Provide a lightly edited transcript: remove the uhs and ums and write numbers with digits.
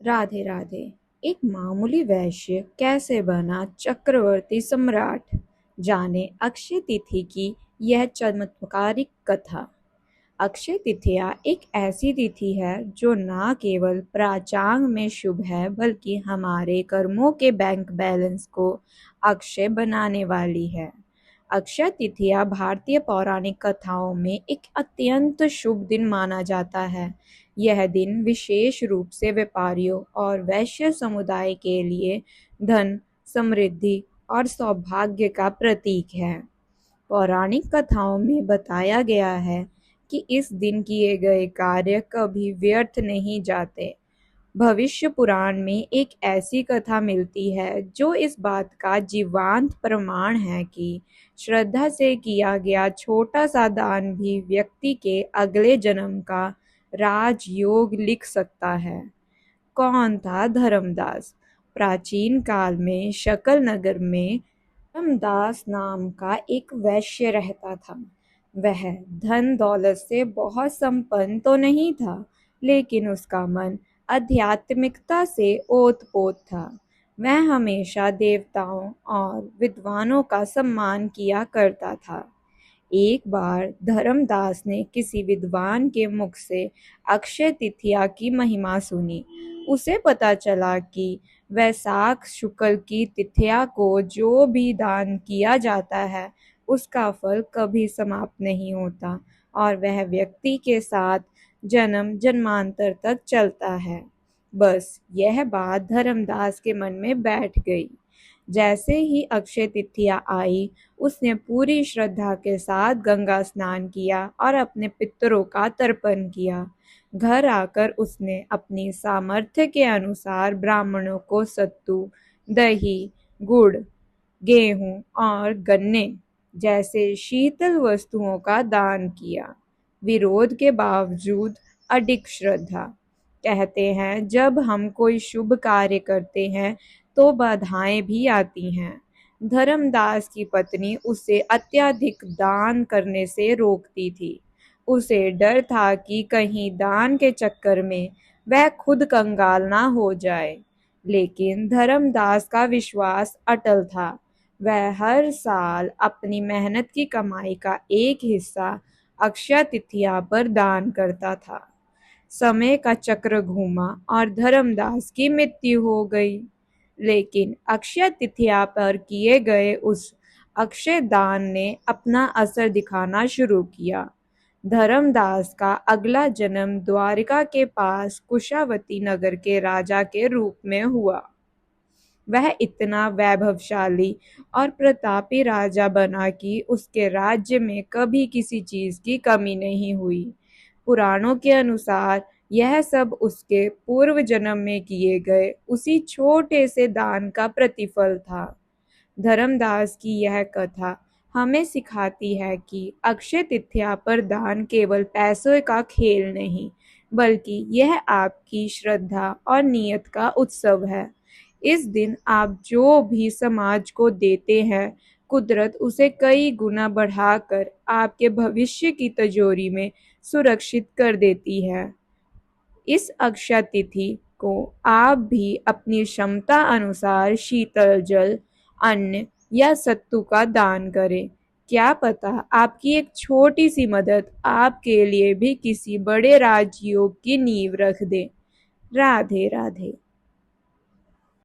राधे राधे। एक मामूली वैश्य कैसे बना चक्रवर्ती सम्राट, जाने अक्षय तिथि की यह चमत्कारिक कथा। अक्षय तृतीया एक ऐसी तिथि है जो न केवल प्राचांग में शुभ है बल्कि हमारे कर्मों के बैंक बैलेंस को अक्षय बनाने वाली है। अक्षय तृतीया भारतीय पौराणिक कथाओं में एक अत्यंत शुभ दिन माना जाता है। यह दिन विशेष रूप से व्यापारियों और वैश्य समुदाय के लिए धन, समृद्धि और सौभाग्य का प्रतीक है। पौराणिक कथाओं में बताया गया है कि इस दिन किए गए कार्य कभी व्यर्थ नहीं जाते। भविष्य पुराण में एक ऐसी कथा मिलती है जो इस बात का जीवंत प्रमाण है कि श्रद्धा से किया गया छोटा सा दान भी व्यक्ति के अगले जन्म का राजयोग लिख सकता है। कौन था धर्मदास? प्राचीन काल में शकल नगर में धर्मदास नाम का एक वैश्य रहता था। वह धन दौलत से बहुत संपन्न तो नहीं था, लेकिन उसका मन आध्यात्मिकता से ओत-पोत था। वह हमेशा देवताओं और विद्वानों का सम्मान किया करता था। एक बार धर्मदास ने किसी विद्वान के मुख से अक्षय तृतीया की महिमा सुनी। उसे पता चला कि वैशाख शुक्ल की तिथिया को जो भी दान किया जाता है उसका फल कभी समाप्त नहीं होता और वह व्यक्ति के साथ जन्म जन्मांतर तक चलता है। बस यह बात धर्मदास के मन में बैठ गई। जैसे ही अक्षय तृतीया आई, उसने पूरी श्रद्धा के साथ गंगा स्नान किया और अपने पितरों का तर्पण किया। घर आकर उसने अपनी सामर्थ्य के अनुसार ब्राह्मणों को सत्तू, दही, गुड़, गेहूं और गन्ने जैसे शीतल वस्तुओं का दान किया। विरोध के बावजूद अडिग श्रद्धा। कहते हैं जब हम कोई शुभ कार्य करते हैं तो बाधाएं भी आती हैं। धर्मदास की पत्नी उसे अत्यधिक दान करने से रोकती थी। उसे डर था कि कहीं दान के चक्कर में वह खुद कंगाल ना हो जाए। लेकिन धर्मदास का विश्वास अटल था। वह हर साल अपनी मेहनत की कमाई का एक हिस्सा अक्षय तृतीया पर दान करता था। समय का चक्र घूमा और धर्मदास की मृत्यु हो गई। लेकिन अक्षय तृतीया पर किए गए उस अक्षय दान ने अपना असर दिखाना शुरू किया। धर्मदास का अगला जन्म द्वारिका के पास कुशावती नगर के राजा के रूप में हुआ। वह इतना वैभवशाली और प्रतापी राजा बना कि उसके राज्य में कभी किसी चीज की कमी नहीं हुई। पुराणों के अनुसार यह सब उसके पूर्व जन्म में किए गए उसी छोटे से दान का प्रतिफल था। धर्मदास की यह कथा हमें सिखाती है कि अक्षय तृतीया पर दान केवल पैसों का खेल नहीं, बल्कि यह आपकी श्रद्धा और नियत का उत्सव है। इस दिन आप जो भी समाज को देते हैं, कुदरत उसे कई गुना बढ़ाकर आपके भविष्य की तिजोरी में सुरक्षित कर देती है। इस अक्षय तिथि को आप भी अपनी क्षमता अनुसार शीतल जल, अन्न या सत्तू का दान करें। क्या पता आपकी एक छोटी सी मदद आपके लिए भी किसी बड़े राजयोग की नींव रख दे। राधे राधे।